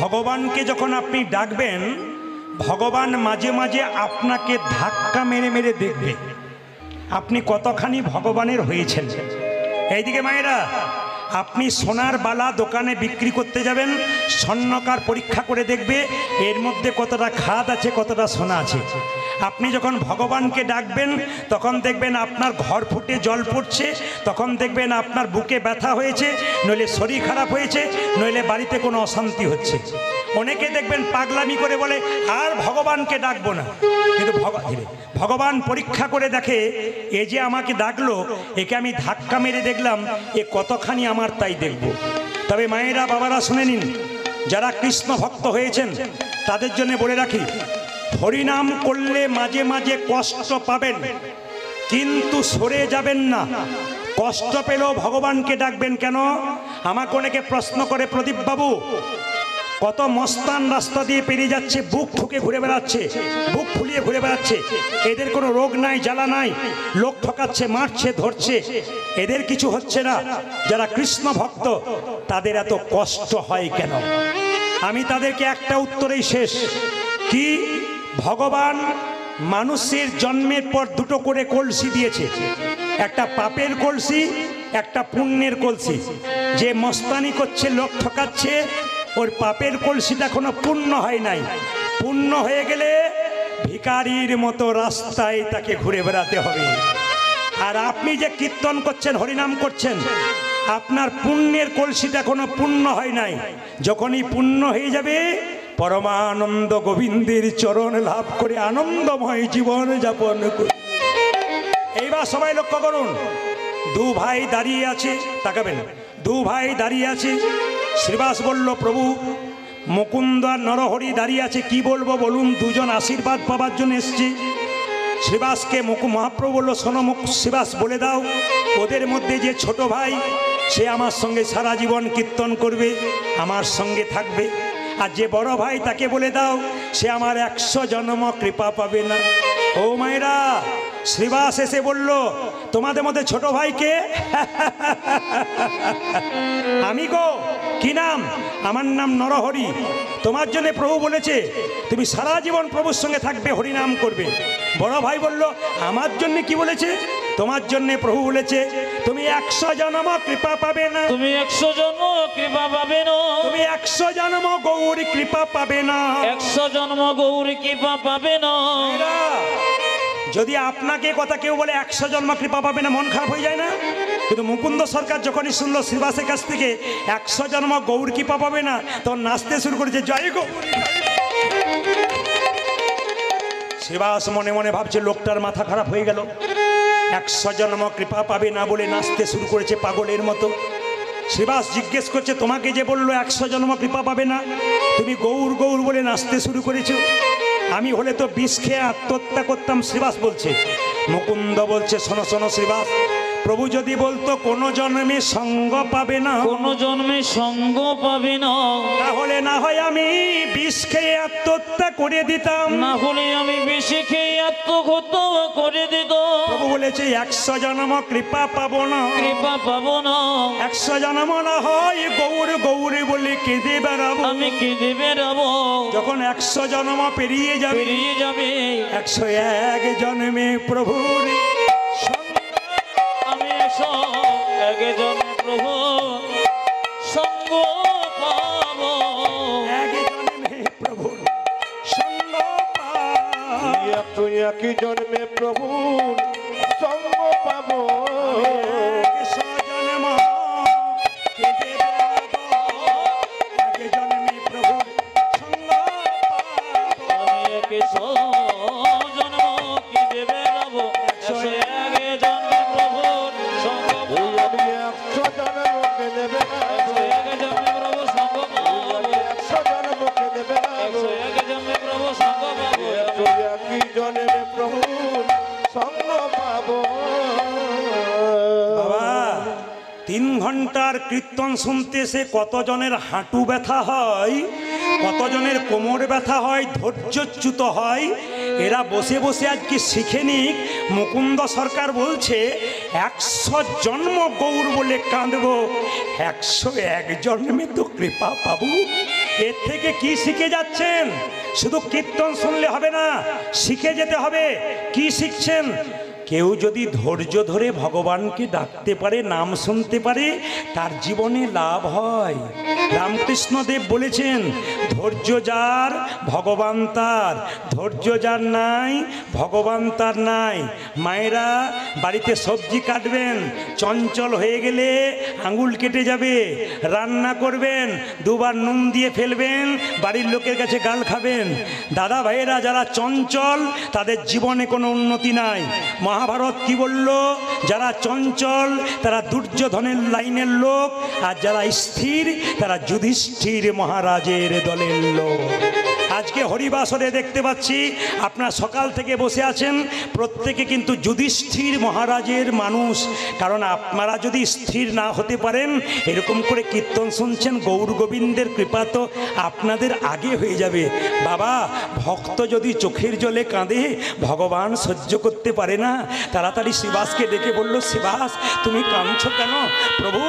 ভগবানকে যখন আপনি ডাকবেন, ভগবান মাঝে মাঝে আপনাকে ধাক্কা মেরে মেরে দেখবে আপনি কতখানি ভগবানের হয়েছেন। এইদিকে মায়েরা, আপনি সোনার বালা দোকানে বিক্রি করতে যাবেন, স্বর্ণকার পরীক্ষা করে দেখবে এর মধ্যে কতটা খাদ আছে, কতটা সোনা আছে। আপনি যখন ভগবানকে ডাকবেন তখন দেখবেন আপনার ঘর ফুটে জল পড়ছে, তখন দেখবেন আপনার বুকে ব্যথা হয়েছে, নইলে শরীর খারাপ হয়েছে, নইলে বাড়িতে কোনো অশান্তি হচ্ছে। অনেকে দেখবেন পাগলামি করে বলে আর ভগবানকে ডাকবো না, কিন্তু ভগবান পরীক্ষা করে দেখে এ যে আমাকে ডাকলো, একে আমি ধাক্কা মেরে দেখলাম এ কতখানি আমার, তাই দেখব। তবে মায়েরা বাবারা শুনে নিন, যারা কৃষ্ণ ভক্ত হয়েছেন তাদের জন্য বলে রাখি, হরিনাম করলে মাঝে মাঝে কষ্ট পাবেন, কিন্তু সরে যাবেন না। কষ্ট পেলেও ভগবানকে ডাকবেন কেন? আমাকে অনেকে প্রশ্ন করে, প্রদীপ বাবু কত মস্তান রাস্তা দিয়ে পেরিয়ে যাচ্ছে, বুক ঠুকে ঘুরে বেড়াচ্ছে, বুক ফুলিয়ে ঘুরে বেড়াচ্ছে, এদের কোনো রোগ নাই, জ্বালা নাই, লোক ঠকাচ্ছে, মারছে, ধরছে, এদের কিছু হচ্ছে না, যারা কৃষ্ণ ভক্ত তাদের এত কষ্ট হয় কেন? আমি তাদেরকে একটা উত্তরেই শেষ, কি ভগবান মানুষের জন্মের পর দুটো করে কলসি দিয়েছে, একটা পাপের কলসি, একটা পুণ্যের কলসি। যে মস্তানি করছে, লোক ঠকাচ্ছে, ওর পাপের কলসিটা এখনো পূর্ণ হয় নাই। পূর্ণ হয়ে গেলে ভিখারির মতো রাস্তায় তাকে ঘুরে বেড়াতে হবে। আর আপনি যে কীর্তন করছেন, হরিনাম করছেন, আপনার পুণ্যের কলসিটা এখনো পূর্ণ হয় নাই। যখনই পূর্ণ হয়ে যাবে, পরমানন্দ গোবিন্দের চরণ লাভ করে আনন্দময় জীবন যাপন করুন। এইবার সবাই লক্ষ্য করুন, দু ভাই দাঁড়িয়ে আছে, তাকাবেন, দু ভাই দাঁড়িয়ে আছে। শ্রীবাস বলল, প্রভু মুকুন্দ আর নরহরি দাঁড়িয়ে আছে, কি বলবো বলুন, দুজন আশীর্বাদ পাবার জন্য এসছে। শ্রীবাসকে মহাপ্রভু বলল, শোনো শ্রীবাস, বলে দাও ওদের মধ্যে যে ছোট ভাই সে আমার সঙ্গে সারা জীবন কীর্তন করবে, আমার সঙ্গে থাকবে। আর যে বড় ভাই তাকে বলে দাও সে আমার 100 জন্ম কৃপা পাবে না। ও মায়েরা, শ্রীবাস এসে বলল, তোমাদের মধ্যে ছোট ভাইকে? আমি গো। কি নাম? আমার নাম নরহরি। তোমার জন্য প্রভু বলেছে তুমি সারা জীবন প্রভুর সঙ্গে থাকবে, হরিনাম করবে। বড় ভাই বলল, আমার জন্য কি বলেছে? তোমার জন্য প্রভু বলেছে তুমি 100 জন্ম কৃপা পাবে না, তুমি 100 জন্ম কৃপা পাবে না, তুমি 100 জন্ম গৌরী কৃপা পাবে না, 100 জন্ম গৌরী কৃপা পাবে না। যদি আপনাকে কথা কেউ বলে 100 জন্ম কৃপা পাবে না, মন খারাপ হয়ে যায় না? কিন্তু মুকুন্দ সরকার যখনই শুনলো শ্রীবাসের কাছ থেকে 100 জন্ম গৌর কৃপা পাবে না, তখন নাচতে শুরু করেছে, জয় গৌর। শ্রীবাস মনে মনে ভাবছে লোকটার মাথা খারাপ হয়ে গেল, 100 জন্ম কৃপা পাবে না বলে নাচতে শুরু করেছে পাগলের মতো। শ্রীবাস জিজ্ঞেস করছে, তোমাকে যে বললো 100 জন্ম কৃপা পাবে না, তুমি গৌর গৌর বলে নাচতে শুরু করেছো, আমি হলে তো বিষ খেয়ে আত্মহত্যা করতাম। শ্রীবাস বলছে, মুকুন্দ বলছে, শোনো শোনো শ্রীবাস, প্রভু যদি বলতো কোনো জন্মে সঙ্গ পাবে না, কোনো জন্মে সঙ্গ পাবে না, তাহলে না হয় আমি বিষ খেয়ে আত্মহত্যা করে দিতাম, না হলে আমি বেশি খেয়ে আত্মহত্যা করে দিতাম। প্রভু বলেছে 100 জন্ম কৃপা পাবো না, কৃপা পাবো না, 100 জন্ম না হয় গৌর গৌর বলে কেঁদে বেড়াবো, আমি কেঁদে বেড়াবো। যখন 100 জন্ম পেরিয়ে যাবে, 101 জন্মে প্রভুর আমি 101 জন্মে প্রভু সঙ্গ পাবো, 1 জন্মে প্রভুর সঙ্গ পাবো, তুই 1 জন্মে প্রভু সঙ্গ পাবো, 100 জন্ম কেঁদে বেড়াবো, 1 জন্মে প্রভুর সঙ্গ পাবো, আমি 100 জন্ম কেঁদে বেড়াবো, 101 জন্মে প্রভুর সঙ্গ পাবো, আমি 100 জন্মকে দেবে, 101 জন্মে প্রভু সঙ্গ পাবো, 100 জন্মকে দেবে, 101 জন্মে প্রভু সঙ্গ পাবো, 1 জন্মে প্রভু সঙ্গ পাবো। বাবা 3 ঘন্টার কীর্তন শুনতে সে কতজনের হাঁটু ব্যথা হয়, কতজনের কোমর ব্যথা হয়, ধৈর্যচ্যুত হয়। এরা বসে বসে আজকে শিখে নিক। মুকুন্দ সরকার বলছে 100 জন্ম গৌর বলে কাঁদবো, 101 জন্মে তো কৃপা পাবো। এর থেকে কি শিখে যাচ্ছেন? শুধু কীর্তন শুনলে হবে না, শিখে যেতে হবে। কি শিখছেন? কেউ যদি ধৈর্য ধরে ভগবানকে ডাকতে পারে, নাম শুনতে পারে, তার জীবনে লাভ হয়। রামকৃষ্ণদেব বলেছেন, ধৈর্য যার ভগবান তার, ধৈর্য যার নাই ভগবান তার নাই। মায়েরা বাড়িতে সবজি কাটবেন, চঞ্চল হয়ে গেলে আঙুল কেটে যাবে। রান্না করবেন, দুবার নুন দিয়ে ফেলবেন, বাড়ির লোকের কাছে গাল খাবেন। দাদা ভাইয়েরা যারা চঞ্চল, তাদের জীবনে কোনো উন্নতি নাই। মহাভারত কি বলল? যারা চঞ্চল তারা দুর্যোধনের লাইনের লোক, আর যারা স্থির তারা যুধিষ্ঠির মহারাজের দলের লোক। আজকে হরিবাসরে দেখতে পাচ্ছি আপনারা সকাল থেকে বসে আছেন, প্রত্যেকে কিন্তু যুধিষ্ঠির মহারাজের মানুষ। কারণ আপনারা যদি স্থির না হতে পারেন, এরকম করে কীর্তন শুনছেন, গৌর গোবিন্দের কৃপা তো আপনাদের আগে হয়ে যাবে। বাবা, ভক্ত যদি চোখের জলে কাঁদে, ভগবান সহ্য করতে পারে না। তাড়াতাড়ি শিবাসকে ডেকে বলল, শিবাস তুমি কাঁদছো কেন? প্রভু,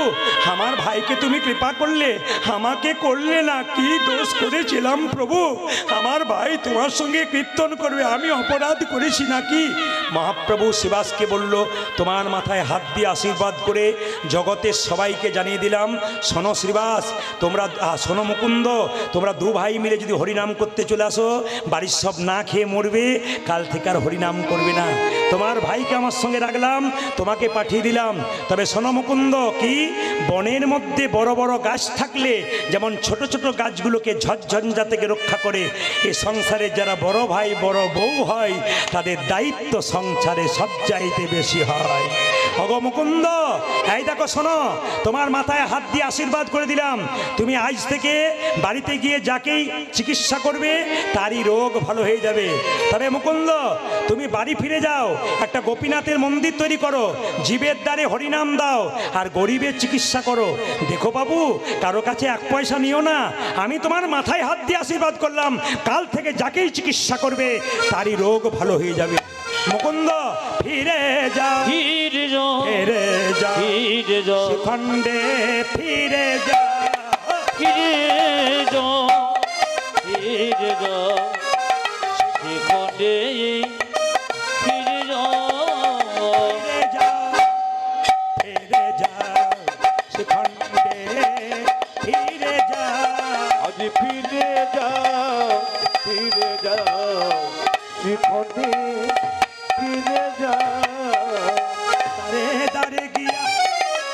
আমার ভাইকে তুমি কৃপা করলে, আমাকে করলে না। কি দোষ করেছিলাম প্রভু? আমার ভাই তোমার সঙ্গে কীর্তন করবে, আমি অপরাধ করেছি নাকি? মহাপ্রভু শিবাসকে বলল, তোমার মাথায় হাত দিয়ে আশীর্বাদ করে জগতের সবাইকে জানিয়ে দিলাম, শোনো শ্রীবাস, তোমরা শোনো মুকুন্দ, তোমরা দু ভাই মিলে যদি হরিনাম করতে চলে আসো, বাড়ির সব না খেয়ে মরবে, কাল থেকে আর হরিনাম করবে না। তোমার ভাইকে আমার সঙ্গে রাখলাম, তোমাকে পাঠিয়ে দিলাম। তবে শোনো মুকুন্দ, কি বনের মধ্যে বড় বড় গাছ থাকলে যেমন ছোট ছোট গাছগুলোকে ঝড়ঝঞ্ঝা থেকে রক্ষা করে, এ সংসারে যারা বড় ভাই বড় বউ হয়, তাদের দায়িত্ব সংসারে সবচাইতে বেশি হয়। অগো মুকুন্দ, এই দেখো শোনো, তোমার মাথায় হাত দিয়ে আশীর্বাদ করে দিলাম, তুমি আজ থেকে বাড়িতে গিয়ে যাকেই চিকিৎসা করবে তারই রোগ ভালো হয়ে যাবে। তবে মুকুন্দ, তুমি বাড়ি ফিরে যাও, একটা গোপীনাথের মন্দির তৈরি করো, জীবের দ্বারে হরিনাম দাও, আর গরিবের চিকিৎসা করো। দেখো বাবু, কারো কাছে এক পয়সা নিও না, আমি তোমার মাথায় হাত দিয়ে আশীর্বাদ করলাম, কাল থেকে যাকেই চিকিৎসা করবে তারই রোগ ভালো হয়ে যাবে। মুকুন্দ, ফিরে যাও, ফিরে যাও, ফিরে যাও, ফিরে যাও, খণ্ডে ফিরে যাও, ফিরে যাও, ফিরে যাও, শিখণ্ডে ফিরে যাও, ফিরে যাও, ফিরে যাও, খণ্ডে ফিরে যাও। আজ ফিরে যাও, ফিরে যাও, শিখণ্ডে ফিরে যাও। দারে দারে গিয়া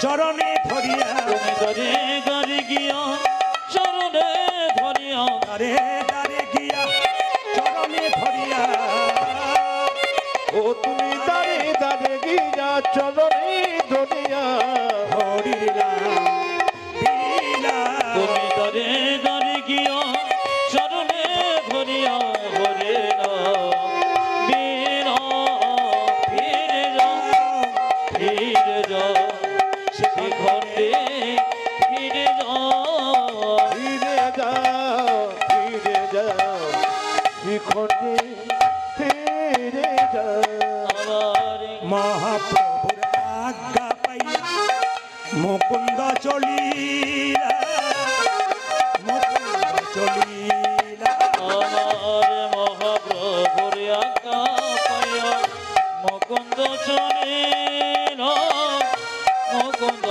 চরণে ধরিয়া, তুমি দরে দরে গিয়া চরণে ধরিয়া, দারে দারে গিয়া চরণে ধরিয়া, ও তুমি দাঁড়ে দাঁড়ে গিয়া চরণে ধরিয়া, হরির নাম বিনা। তুমি দরে দরে গিয়া চরণে ধরিয়া, হরে বীর ফিরে যাও, ফিরে যাও, শিখণ্ডে ফিরে যাও, ফিরে যাও, ফিরে যাও, শিখণ্ডে ফিরে যাও। আমার মহাপ্রভুর আজ্ঞা পাইয়া মুকুন্দ চলিলা, মুকুন্দ চলিলা। আমার মহাপ্রভুর আজ্ঞা পাইয়া মুকুন্দ চলিল, মুকুন্দ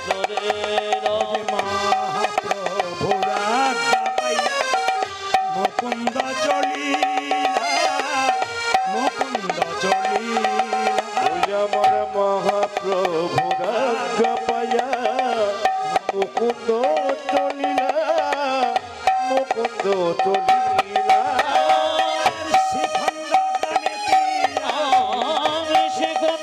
চলিল, মহাপ্রভুর আজ্ঞা পাইয়া মুকুন্দ চলিলা, মুকুন্দ চলিলা। ওই আমার মহাপ্রভুর আজ্ঞা পাইয়া মুকুন্দ চলিলা, মুকুন্দ চলিলা। শিখণ্ড গ্রামেতে আমি শিখণ্ডে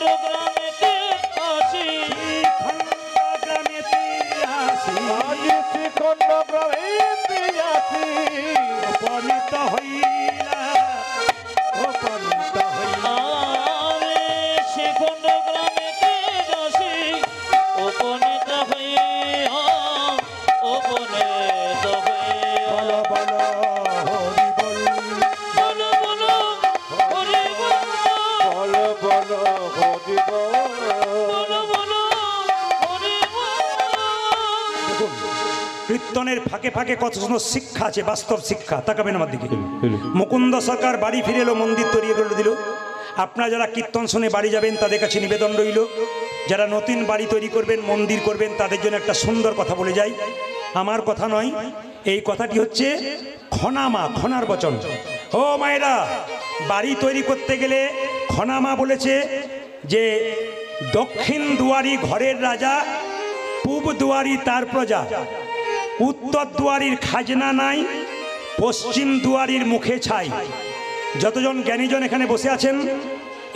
কীর্তনের ফাঁকে ফাঁকে কত সুন্দর শিক্ষা আছে, বাস্তব শিক্ষা। তাকাবেন আমার দিকে। মুকুন্দ সরকার বাড়ি ফিরে এলো, মন্দির তৈরি করে দিল। আপনারা যারা কীর্তন শুনে বাড়ি যাবেন তাদের কাছে নিবেদন রইল, যারা নতুন বাড়ি তৈরি করবেন, মন্দির করবেন, তাদের জন্য একটা সুন্দর কথা বলে যাই। আমার কথা নয়, এই কথাটি হচ্ছে খনামা, খনার বচন। ও মায়েরা, বাড়ি তৈরি করতে গেলে খনামা বলেছে যে দক্ষিণ দুয়ারি ঘরের রাজা, পূব দুয়ারি তার প্রজা, উত্তর দুয়ারির খাজনা নাই, পশ্চিম দুয়ারির মুখে ছাই। যতজন জ্ঞানীজন এখানে বসে আছেন,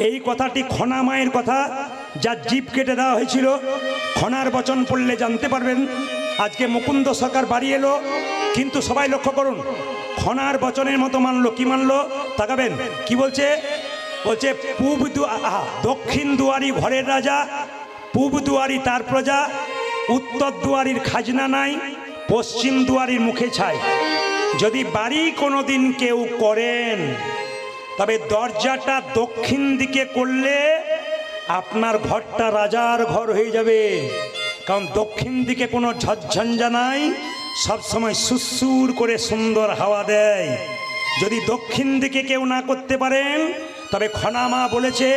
এই কথাটি খনা মায়ের কথা, যার জিভ কেটে দেওয়া হয়েছিল। খনার বচন পড়লে জানতে পারবেন। আজকে মুকুন্দ সরকার বাড়ি এলো, কিন্তু সবাই লক্ষ্য করুন, খনার বচনের মতো মানলো। কি মানলো? তাকাবেন কি বলছে। বলছে দক্ষিণ দুয়ারি ঘরের রাজা, পূব দুয়ারি তার প্রজা, উত্তর দুয়ারির খাজনা নাই, পশ্চিম দুয়ারির মুখে ছাই। যদি বাড়ি কোনোদিন কেউ করেন, তবে দরজাটা দক্ষিণ দিকে করলে আপনার ঘরটা রাজার ঘর হয়ে যাবে। কারণ দক্ষিণ দিকে কোনো ঝঞ্ঝা নাই, সবসময় সুসুর করে সুন্দর হাওয়া দেয়। যদি দক্ষিণ দিকে কেউ না করতে পারেন, তবে খনামা বলেছে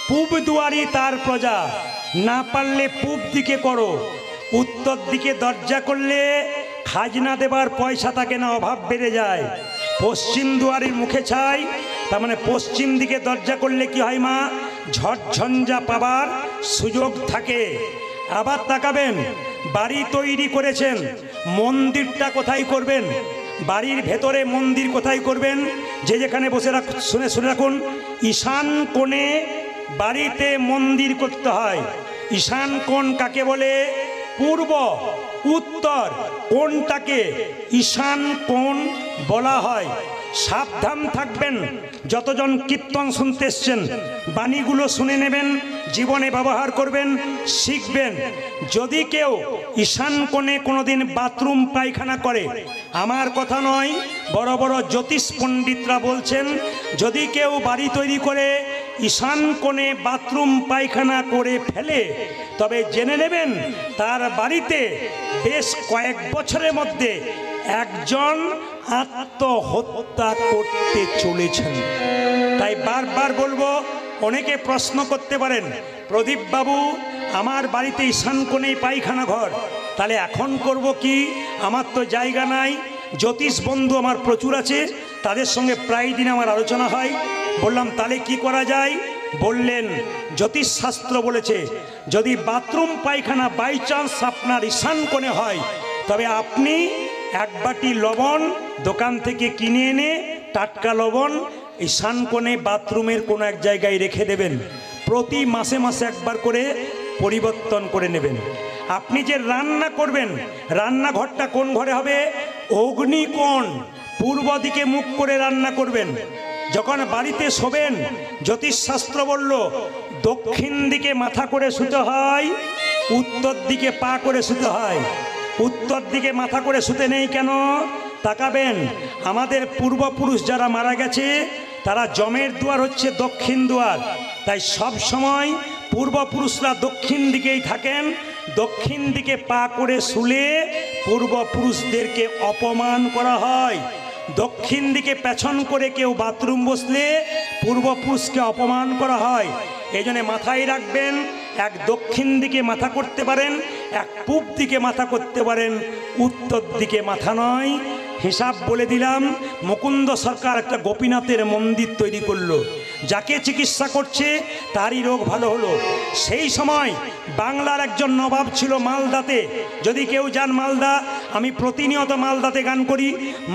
পূব দুয়ারি তার প্রজা, না পারলে পূব দিকে করো। উত্তর দিকে দরজা করলে খাজনা দেবার পয়সা থাকে না, অভাব বেড়ে যায়। পশ্চিম দুয়ারির মুখে ছাই, তার মানে পশ্চিম দিকে দরজা করলে কি হয় মা? ঝড়ঝঞ্ঝা পাবার সুযোগ থাকে। আবার তাকাবেন, বাড়ি তৈরি করেছেন, মন্দিরটা কোথায় করবেন? বাড়ির ভেতরে মন্দির কোথায় করবেন? যে যেখানে বসে শুনে রাখুন, ঈশান কোণে বাড়িতে মন্দির করতে হয়। ঈশান কোণ কাকে বলে? পূর্ব, উত্তর কোণটাকে ঈশান কোণ বলা হয়। সাবধান থাকবেন, যতজন কীর্তন শুনতে এসছেন, বাণীগুলো শুনে নেবেন, জীবনে ব্যবহার করবেন, শিখবেন। যদি কেউ ঈশান কোণে কোনোদিন বাথরুম পায়খানা করে, আমার কথা নয়, বড় বড় জ্যোতিষ পণ্ডিতরা বলছেন, যদি কেউ বাড়ি তৈরি করে ঈশান কোণে বাথরুম পায়খানা করে ফেলে, তবে জেনে নেবেন তার বাড়িতে বেশ কয়েক বছরের মধ্যে একজন আত্মহত্যা করতে চলেছেন। তাই বারবার বলবো, অনেকে প্রশ্ন করতে পারেন, প্রদীপ বাবু আমার বাড়িতে ঈশান কোণেই পায়খানা ঘর, তাহলে এখন করব কি? আমার তো জায়গা নাই। জ্যোতিষ বন্ধু আমার প্রচুর আছে, তাদের সঙ্গে প্রায় দিন আমার আলোচনা হয়। বললাম তাহলে কি করা যায়? বললেন জ্যোতিষ শাস্ত্র বলেছে, যদি বাথরুম পায়খানা বাই চান্স আপনার ঈশান কোণে হয়, তবে আপনি এক বাটি লবণ দোকান থেকে কিনে এনে, টাটকা লবণ, ঈশান কোণে বাথরুমের কোনো এক জায়গায় রেখে দেবেন। প্রতি মাসে মাসে একবার করে পরিবর্তন করে নেবেন। আপনি যে রান্না করবেন, রান্নাঘরটা কোন ঘরে হবে? অগ্নিকোণ, পূর্ব দিকে মুখ করে রান্না করবেন। যখন বাড়িতে শোবেন, জ্যোতিষশাস্ত্র বলল দক্ষিণ দিকে মাথা করে শুতে হয়, উত্তর দিকে পা করে শুতে হয়। উত্তর দিকে মাথা করে শুতে নেই কেন? তাকাবেন, আমাদের পূর্বপুরুষ যারা মারা গেছে, তারা যমের দুয়ার হচ্ছে দক্ষিণ দুয়ার। তাই সব সময় পূর্বপুরুষরা দক্ষিণ দিকেই থাকেন। দক্ষিণ দিকে পা করে শুলে পূর্বপুরুষদেরকে অপমান করা হয়। দক্ষিণ দিকে পেছন করে কেউ বাথরুম বসলে পূর্বপুরুষকে অপমান করা হয়। এই জন্য মাথায় রাখবেন, এক দক্ষিণ দিকে মাথা করতে পারেন, এক পূব দিকে মাথা করতে পারেন, উত্তর দিকে মাথা নয়। হিসাব বলে দিলাম, মুকুন্দ সরকার একটা গোপীনাথের মন্দির তৈরি করলো। যাকে চিকিৎসা করছে তারই রোগ ভালো হলো। সেই সময় বাংলার একজন নবাব ছিল মালদাতে। যদি কেউ যান মালদা, আমি প্রতিনিয়ত মালদাতে গান করি।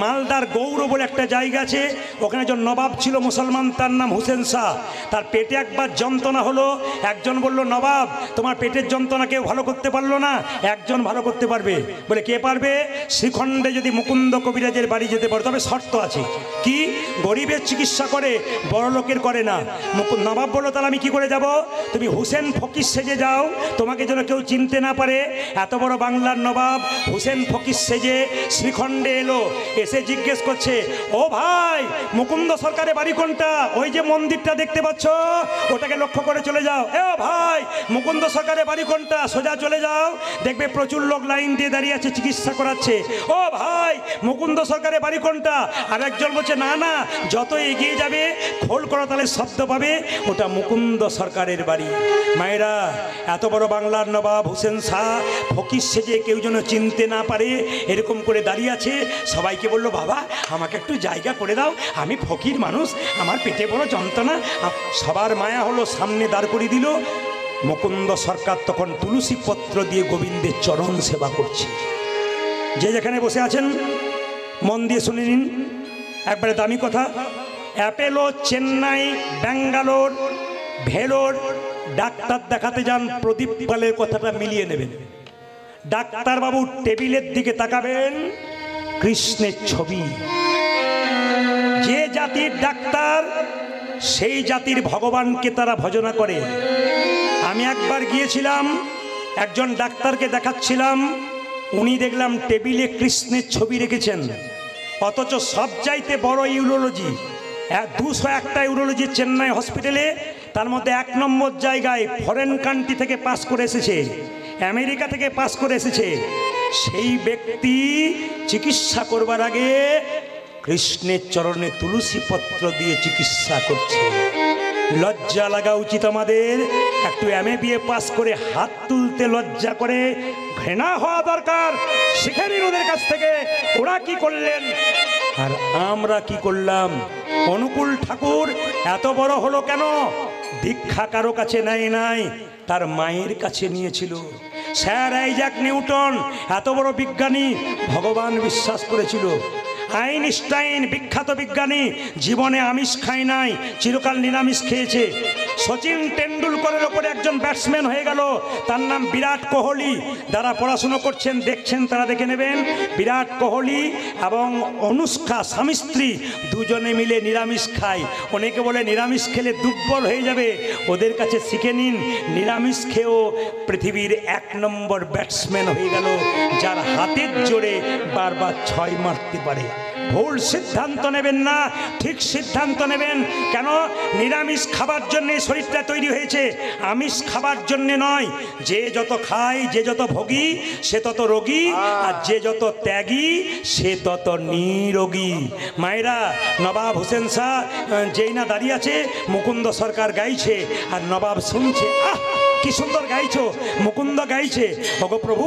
মালদার গৌর বলে একটা জায়গা আছে, ওখানে একজন নবাব ছিল মুসলমান, তার নাম হুসেন শাহ। তার পেটে একবার যন্ত্রণা হলো। একজন বলল, নবাব তোমার পেটের যন্ত্রণা কেউ ভালো করতে পারলো না, একজন ভালো করতে পারবে। বলে কে পারবে? শ্রীখণ্ডে যদি মুকুন্দ কবিরাজের বাড়ি যেতে পারো, তবে শর্ত আছে। কি? গরিবের চিকিৎসা করে, বড় লোকের করে পারে না। নবাব বললো তাহলে আমি কি করে যাব? তুমি হুসেন ফকির সেজে যাও, তোমাকে যেন কেউ চিনতে না পারে। এত বড় বাংলার নবাব হুসেন ফকির সেজে শ্রীখণ্ডে এলো, এসে জিজ্ঞেস করছে, ও ভাই মুকুন্দ সরকারের বাড়ি কোনটা? ওই যে মন্দিরটা দেখতে পাচ্ছ, ওটাকে লক্ষ্য করে চলে যাও। এ ভাই মুকুন্দ সরকারের বাড়ি কোনটা? সোজা চলে যাও, দেখবে প্রচুর লোক লাইন দিয়ে দাঁড়িয়ে আছে, চিকিৎসা করাচ্ছে। ও ভাই মুকুন্দ সরকারের বাড়ি কোনটা? আর একজন বলছে, না না, যত এগিয়ে যাবে খোল করতালের শব্দ পাবে, ওটা মুকুন্দ সরকারের বাড়ি। মায়েরা, এত বড় বাংলার নবাব হুসেন শাহ ফকির সেজে কেউ যেন চিনতে না পারে এরকম করে দাঁড়িয়ে আছে। সবাইকে বললো, বাবা আমাকে একটু জায়গা করে দাও, আমি ফকির মানুষ, আমার পেটে বড় যন্ত্রণা। সবার মায়া হলো, সামনে দাঁড় করিয়ে দিল। মুকুন্দ সরকার তখন তুলসী পত্র দিয়ে গোবিন্দের চরণ সেবা করছে। যে যেখানে বসে আছেন মন দিয়ে শুনে নিন, একবারে দামি কথা। অ্যাপেলো, চেন্নাই, ব্যাঙ্গালোর, ভেলোর ডাক্তার দেখাতে যান, প্রদীপ পালের কথাটা মিলিয়ে নেবেন। ডাক্তারবাবু টেবিলের দিকে তাকাবেন, কৃষ্ণের ছবি। যে জাতির ডাক্তার সেই জাতির ভগবানকে তারা ভজনা করে। আমি একবার গিয়েছিলাম, একজন ডাক্তারকে দেখাচ্ছিলাম, উনি দেখলাম টেবিলে কৃষ্ণের ছবি রেখেছেন, অথচ সব চাইতে বড় ইউরোলজি 201টা ইউরোলজি চেন্নাই হসপিটালে, তার মধ্যে 1 নম্বর জায়গায় ফরেন কান্ট্রি থেকে পাস করে এসেছে, আমেরিকা থেকে পাস করে এসেছে। সেই ব্যক্তি চিকিৎসা করবার আগে কৃষ্ণের চরণে তুলসী পত্র দিয়ে চিকিৎসা করছে। লজ্জা লাগা উচিত আমাদের। একটু MA পাস করে হাত তুলতে লজ্জা করে, ঘৃণা হওয়া দরকার। শিখে নিন ওদের কাছ থেকে, ওরা কি করলেন আর আমরা কি করলাম। অনুকূল ঠাকুর এত বড় হলো কেন? দীক্ষা কারো কাছে নাই, তার মায়ের কাছে নিয়েছিল। স্যার আইজাক নিউটন এত বড় বিজ্ঞানী, ভগবান বিশ্বাস করেছিল। আইনস্টাইন বিখ্যাত বিজ্ঞানী, জীবনে আমিষ খায় নাই, চিরকাল নিরামিষ খেয়েছে। সচিন টেন্ডুলকরের ওপরে একজন ব্যাটসম্যান হয়ে গেল, তার নাম বিরাট কোহলি। যারা পড়াশুনো করছেন দেখছেন তারা দেখে নেবেন, বিরাট কোহলি এবং অনুষ্কা স্বামী স্ত্রী দুজনে মিলে নিরামিষ খায়। অনেকে বলে নিরামিষ খেলে দুর্বল হয়ে যাবে, ওদের কাছে শিখে নিন, নিরামিষ খেয়েও পৃথিবীর 1 নম্বর ব্যাটসম্যান হয়ে গেল, যার হাতের জোরে বারবার 6 মারতে পারে। ভুল সিদ্ধান্ত নেবেন না, ঠিক সিদ্ধান্ত নেবেন। কেন? নিরামিষ খাবার জন্যে শরীরটা তৈরি হয়েছে, আমিষ খাবার জন্যে নয়। যে যত খায়, যে যত ভোগী সে তত রোগী, আর যে যত ত্যাগী সে তত নিরোগী। মায়েরা, নবাব হুসেন শাহ যেই না দাঁড়িয়ে আছে, মুকুন্দ সরকার গাইছে আর নবাব শুনছে। কি সুন্দর গাইছো, মুকুন্দ গাইছে। ওগো প্রভু,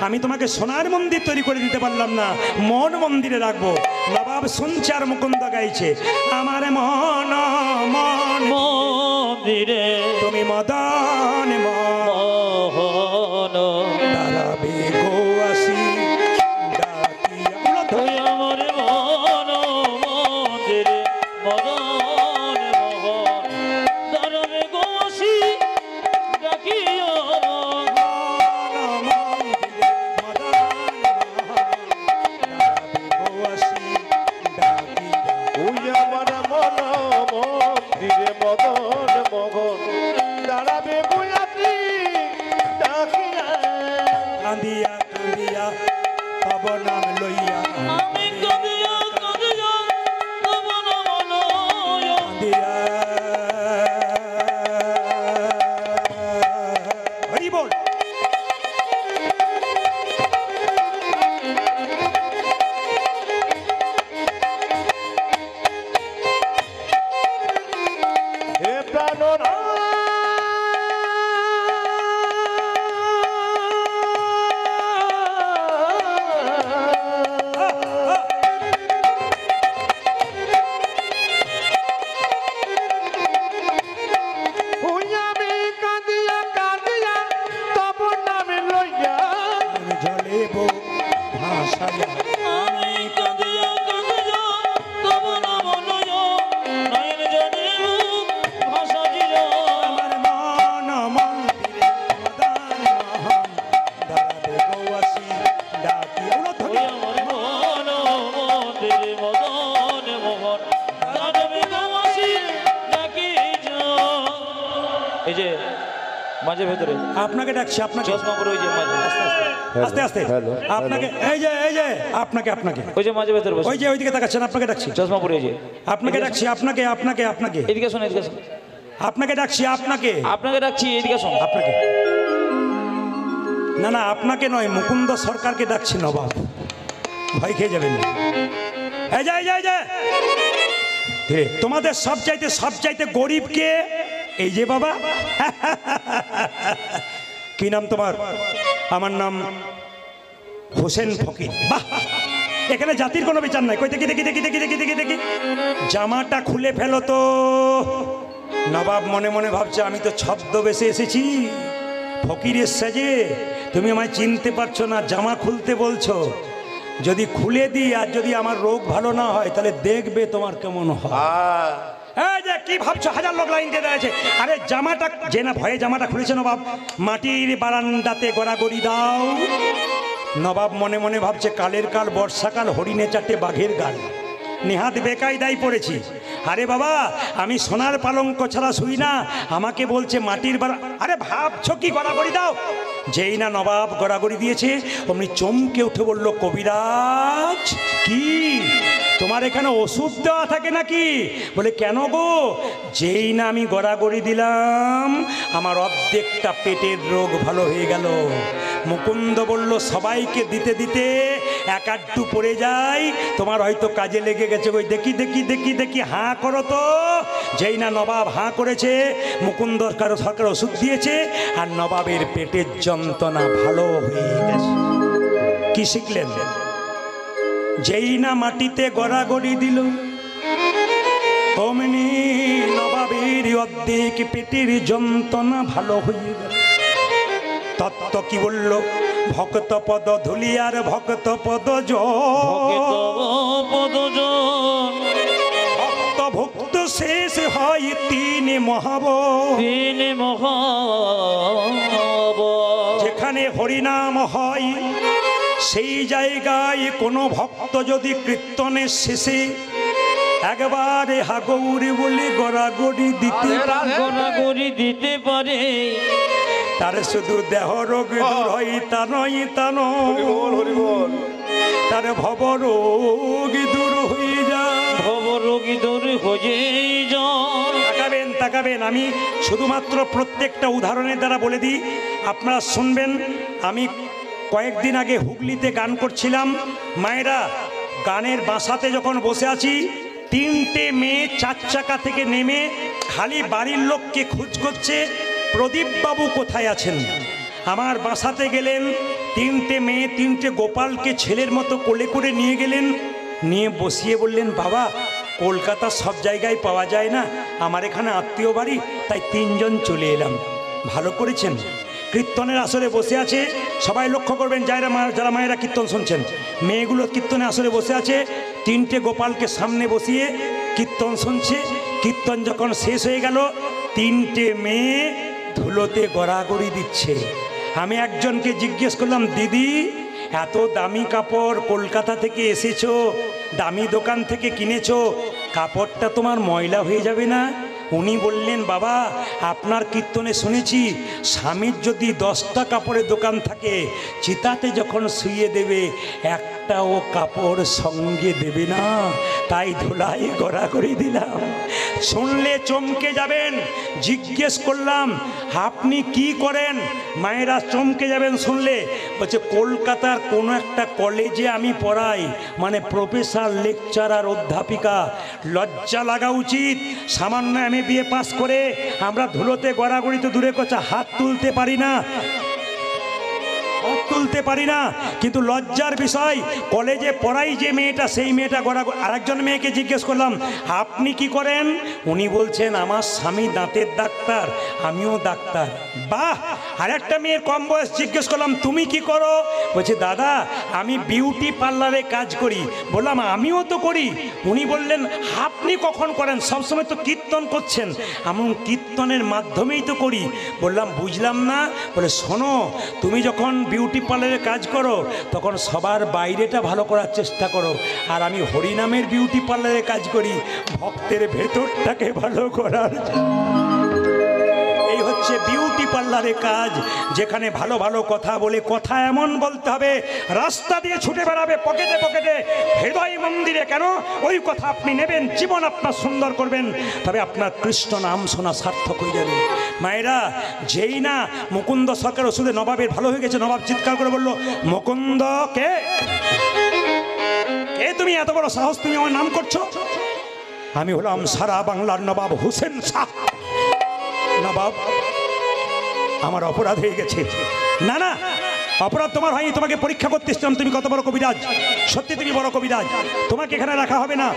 আমি তোমাকে সোনার মন্দির তৈরি করে দিতে পারলাম না, মন মন্দিরে রাখবো। নবাব শুনছে আর মুকুন্দ গাইছে, আমার মন মন্দিরে তুমি মদন মোহন দাঁড়াবে গো আসি ডাকিয়া। তুই আমার মন মন্দিরে মদন মোহন দাঁড়াবে গো আসি ডাকিয়া। ওই আমার মন মন্দিরে মদন মোহন দাঁড়াবে গুয়াতি ডাকিয়া। কাঁদিয়া কাঁদিয়া তব নাম লইয়া, আমি কাঁদিয়া কাঁদিয়া তব নাম লইয়া। কাঁদিয়া। হরি বল। হে প্রাণরা জলে বো ভাসায়া, আমি কাঁদিয়া কাঁদিয়া তব নাম লইয়া। নয়ন জলে মুখ ভাসাইয়া। আমার মন মন্দিরে মদন মোহন দাঁড়াবে গো আসি ডাকিয়া। তুই আমার মন মন্দিরে মদন মোহন দাঁড়াবে গো আসি ডাকিয়া। এই যে মাঝে ভেতরে আপনাকে ডাকছি, আপনাকে। চশমা পরে ওই যে মাঝে আস্তে আস্তে হ্যালো, আপনাকে, এই যে আপনাকে, আপনাকে ওই যে মাঝে ভেতরে বসে ওই যে ওইদিকে তাকাচ্ছেন, আপনাকে ডাকছি, চশমা পরে ওই যে আপনাকে ডাকছি, আপনাকে, আপনাকে এদিকে শোন এদিকে শোন আপনাকে ডাকছি, আপনাকে আপনাকে ডাকছি এদিকে শোন আপনাকে না না, আপনাকে নয়, মুকুন্দ সরকারকে ডাকছি নবাব, ভয় খেয়ে যাবেন না। এই যে ধীরে, তোমাদের সবচাইতে গরিবকে এই যে বাবা। কি নাম তোমার? আমার নাম হোসেন ফকির। বাহ, এখানে জাতির কোনো বিচার নাই। কই দেখি দেখি দেখি দেখি দেখি দেখি দেখি জামাটা খুলে ফেলো তো। নবাব মনে মনে ভাবছে আমি তো ছদ্মবেশে এসেছি ফকিরের সাজে, তুমি আমায় চিনতে পারছো না, জামা খুলতে বলছো। যদি খুলে দিই আর যদি আমার রোগ ভালো না হয় তাহলে দেখবে তোমার কেমন হয়। এই যে কি ভাবছো, হাজার লোক লাইন দিয়ে দাঁড়িয়েছে। আরে জামাটা যে না ভয়ে জামাটা খুলেছে নবাব, মাটির বারান্দাতে গড়াগড়ি দাও। নবাব মনে মনে ভাবছে কালের কাল বর্ষাকাল, হরিণে চারটে বাঘের গাল, নেহাত বেকায়দায় পড়েছি। আরে বাবা, আমি সোনার পালঙ্ক ছাড়া শুই না, আমাকে বলছে মাটির বারা। আরে ভাবছো কি, গড়াগড়ি দাও। যেই না নবাব গড়াগড়ি দিয়েছে অমনি চমকে উঠে বলল, কবিরাজ কি তোমার এখানে ওষুধ দেওয়া থাকে নাকি? বলে কেন গো? যেই না আমি গড়াগড়ি দিলাম আমার অর্ধেকটা পেটের রোগ ভালো হয়ে গেল। মুকুন্দ বলল, সবাইকে দিতে দিতে এক আধটু পড়ে যায়, তোমার হয়তো কাজে লেগে গেছে। ওই দেখি দেখি দেখি দেখি হাঁ করো তো। যেই না নবাব হাঁ করেছে, মুকুন্দ সরকার ওষুধ দিয়েছে আর নবাবের পেটের যন্ত্রণা ভালো হয়ে গেছে। কি শিখলেন? যেই না মাটিতে গড়াগড়ি দিল অমনি নবাবের অর্ধেক পেটের যন্ত্রণা ভালো হয়ে গেল। তত্ত্ব কি বলল? ভক্ত পদ ধুলি আর ভক্ত পদ ভক্ত ভক্ত শেষ হয় তিন মহাব। যেখানে হরিনাম হয় সেই জায়গায় কোনো ভক্ত যদি কীর্তনের শেষে একবারে হাগৌরি বলে গড়াগড়ি দিতে পারে, তার শুধু দেহ রোগ দূর হয় তা নয়, তার ভব রোগ দূর হয়ে যায়। তাকাবেন, আমি শুধুমাত্র প্রত্যেকটা উদাহরণের দ্বারা বলে দিই, আপনারা শুনবেন। আমি কয়েকদিন আগে হুগলিতে গান করছিলাম। মায়েরা, গানের বাসাতে যখন বসে আছি, তিনটে মেয়ে 4 চাকা থেকে নেমে খালি বাড়ির লোককে খোঁজ করছে, প্রদীপবাবু কোথায় আছেন। আমার বাসাতে গেলেন, তিনটে মেয়ে 3টে গোপালকে ছেলের মতো কোলে করে নিয়ে গেলেন, নিয়ে বসিয়ে বললেন, বাবা কলকাতার সব জায়গায় পাওয়া যায় না, আমার এখানে আত্মীয় বাড়ি, তাই 3 জন চলে এলাম। ভালো করেছেন। কীর্তনের আসরে বসে আছে, সবাই লক্ষ্য করবেন যারা মায়েরা কীর্তন শুনছেন, মেয়েগুলো কীর্তনের আসরে বসে আছে, 3টে গোপালকে সামনে বসিয়ে কীর্তন শুনছে। কীর্তন যখন শেষ হয়ে গেল, 3টে মেয়ে ধুলোতে গড়াগড়ি দিচ্ছে। আমি একজনকে জিজ্ঞেস করলাম, দিদি এত দামি কাপড় কলকাতা থেকে এসেছো, দামি দোকান থেকে কিনেছো, কাপড়টা তোমার ময়লা হয়ে যাবে না? উনি বললেন, বাবা আপনার কীর্তনে শুনেছি স্বামীর যদি 10টা কাপড়ের দোকান থাকে, চিতাতে যখন শুয়ে দেবে একটাও কাপড় সঙ্গে দেবে না, তাই ধুলায় গড়াগড়ি দিলাম। শুনলে চমকে যাবেন। জিজ্ঞেস করলাম, আপনি কি করেন? মায়েরা চমকে যাবেন শুনলে। বলছে, কলকাতার কোনো একটা কলেজে আমি পড়াই, মানে প্রফেসর, লেকচারার, অধ্যাপিকা। লজ্জা লাগা উচিত। সামান্য MA পাস করে আমরা ধুলোতে গড়াগড়ি তো দূরে কথা, হাত তুলতে পারি না, কিন্তু লজ্জার বিষয়। কলেজে পড়াই যে মেয়েটা, সেই মেয়েটা গড়াগড়ি। আরেকজন মেয়েকে জিজ্ঞেস করলাম, আপনি কি করেন? উনি বলছেন, আমার স্বামী দাঁতের ডাক্তার, আমিও ডাক্তার। বাহ! আরেকটা মেয়ের কম বয়স জিজ্ঞেস করলাম, তুমি কি করো? বলছে, দাদা আমি বিউটি পার্লারে কাজ করি। বললাম, আমিও তো করি। উনি বললেন, আপনি কখন করেন? সবসময় তো কীর্তন করছেন। আমি কীর্তনের মাধ্যমেই তো করি। বললাম, বুঝলাম না। বলে, শোনো, তুমি যখন বিউটি পার্লারে কাজ করো তখন সবার বাইরেটা ভালো করার চেষ্টা করো, আর আমি হরিনামের বিউটি পার্লারে কাজ করি ভক্তের ভেতরটাকে ভালো করার। এই হচ্ছে হচ্ছে বিউটি পার্লারের কাজ, যেখানে ভালো ভালো কথা বলে, কথা এমন বলতে হবে রাস্তা দিয়ে ছুটে বেড়াবে পকেটে পকেটে, হৃদয় মন্দিরে কেন ওই কথা আপনি নেবেন, জীবন আপনার সুন্দর করবেন, তবে আপনার কৃষ্ণ নাম শোনা সার্থক হয়ে যাবে। মায়েরা, যেই না মুকুন্দ সরকার ওষুধে নবাবের ভালো হয়ে গেছে, নবাব চিৎকার করে বলল, মুকুন্দ কে? কে তুমি? এত বড় সাহস, তুমি আমার নাম করছো? আমি হলাম সারা বাংলার নবাব হোসেন শাহ। নবাব, আমার অপরাধ হয়ে গেছে। না না, অপরাধ তোমার হয়নি, তোমাকে পরীক্ষা করতে এসেছিলাম তুমি কত বড় কবিরাজ। সত্যি তুমি বড় কবিরাজ, তোমাকে এখানে রাখা হবে না,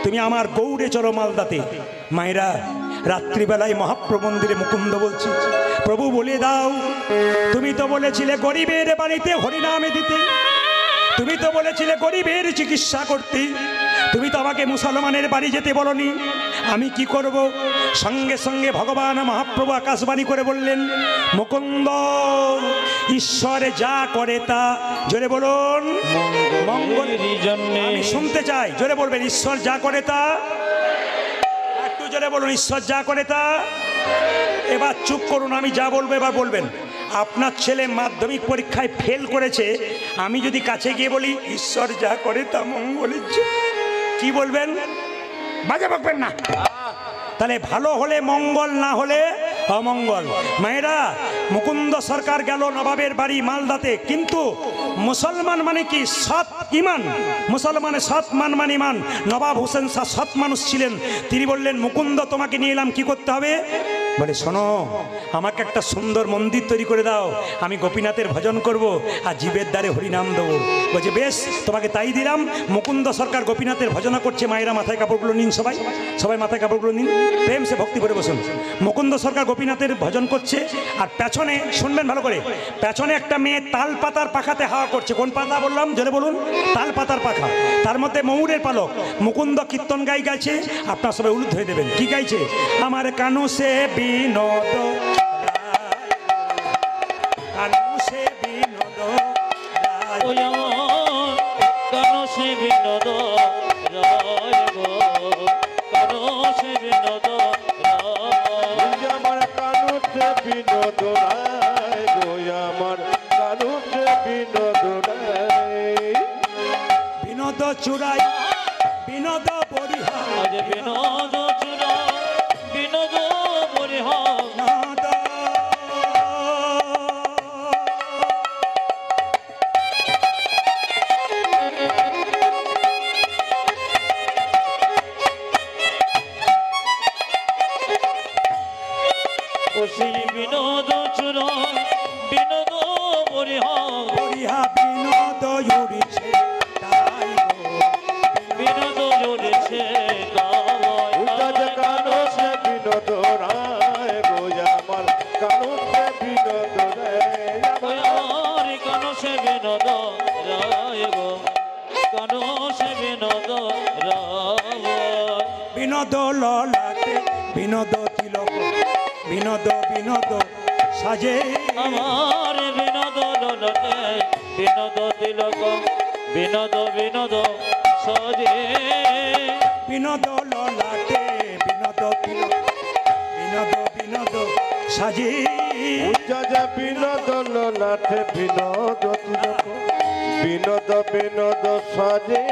তুমি আমার গৌড়ে চলো মালদাতে। মায়েরা, রাত্রিবেলায় মহাপ্রভু মন্দিরে মুকুন্দ বলছি, প্রভু বলে দাও, তুমি তো বলেছিলে গরিবের বাড়িতে হরিনামে দিতে, তুমি তো বলেছিলে গরিবের চিকিৎসা করতে, তুমি তো আমাকে মুসলমানের বাড়ি যেতে বলনি, আমি কি করব? সঙ্গে সঙ্গে ভগবান মহাপ্রভু আকাশবাণী করে বললেন, মুকুন্দ, ঈশ্বরে যা করে তা, জোরে বলুন, মঙ্গলের জন্যে। আমি শুনতে চাই, জোরে বলবেন, ঈশ্বর যা করে তা, একটু জোরে বলুন, ঈশ্বর যা করে তা। এবার চুপ করুন, আমি যা বলবো এবার বলবেন। আপনার ছেলে মাধ্যমিক পরীক্ষায় ফেল করেছে, আমি যদি কাছে গিয়ে বলি ঈশ্বর যা করে তা মঙ্গলের জন্য, কি বলবেন? বাজে বকবেন না। তাহলে ভালো হলে মঙ্গল, না হলে অমঙ্গল। মায়েরা, মুকুন্দ সরকার গেল নবাবের বাড়ি মালদাতে, কিন্তু মুসলমান মানে কি? সৎ ইমান, মুসলমানের সৎ মান মানে ইমান। নবাব হোসেন শাহ সৎ মানুষ ছিলেন, তিনি বললেন, মুকুন্দ, তোমাকে নিয়ে এলাম, কি করতে হবে? বলে, শোনো, আমাকে একটা সুন্দর মন্দির তৈরি করে দাও, আমি গোপীনাথের ভজন করব আর জীবের দ্বারে হরিনাম দেবো। বলছে, বেশ, তোমাকে তাই দিলাম। মুকুন্দ সরকার গোপীনাথের ভজনা করছে। মায়েরা, মাথায় কাপড়গুলো নিন, সবাই সবাই মাথায় কাপড়গুলো নিন, প্রেম সে ভক্তি করে বসুন। মুকুন্দ সরকার গোপীনাথের ভজন করছে, আর পেছনে শুনবেন ভালো করে, পেছনে একটা মেয়ে তাল পাতার পাখাতে হাওয়া করছে। কোন পাতা বললাম, জোরে বলুন? তাল পাতার পাখা, তার মধ্যে ময়ূরের পালক। মুকুন্দ কীর্তন গাইছে, আপনার সবাই উলুদ হয়ে দেবেন। কি গাইছে? আমার কানু সে বিনোদ, কানু সে বিনোদ, ওই আমার কানো সে বিনোদ রায় গো, কানো সে বিনোদ রায়। আমার কানুতে বিনোদ রায় গো, আমার কানুতে বিনোদ রায়। বিনোদ চূড়াই, বিনোদ বরিহা, আজ বিনোদ চূড়া, বিনোদ বরিহা। বিনোদ। ও সেই বিনোদ চূড়া, বিনোদ বরিহা। বরিহা বিনোদ উড়িছে তাই গো, বিনোদ জুড়েছে গাওয়ায়। উদাজ কানুতে বিনোদ রায় গো, আমার কানুতে বিনোদ রায়। ওই আমার কানো সে বিনোদ রায় গো, কানো সে বিনোদ রায়। বিনোদ ললাটে, বিনোদ তিলক, বিনোদ বিনোদ সাজে, আমার বিনোদ ললটে, বিনোদ তিলক, বিনোদ বিনোদ সজে। বিনোদ ললাটে, বিনোদ তিলক, বিনোদ বিনোদ সাজে। উদাজ বিনোদ ললাটে, বিনোদ তিলক, বিনোদ বিনোদ সাজে।